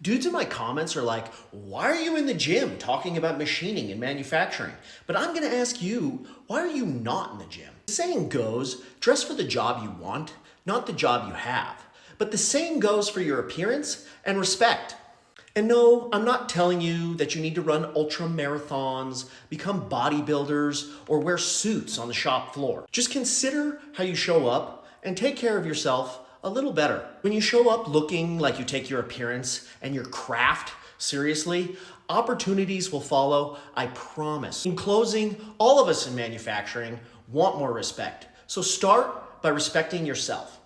Dudes in my comments are like, why are you in the gym talking about machining and manufacturing? But I'm gonna ask you, why are you not in the gym? The saying goes, dress for the job you want, not the job you have. But the same goes for your appearance and respect. And no, I'm not telling you that you need to run ultra marathons, become bodybuilders, or wear suits on the shop floor. Just consider how you show up and take care of yourself a little better. When you show up looking like you take your appearance and your craft seriously, opportunities will follow, I promise. In closing, all of us in manufacturing want more respect. So start by respecting yourself.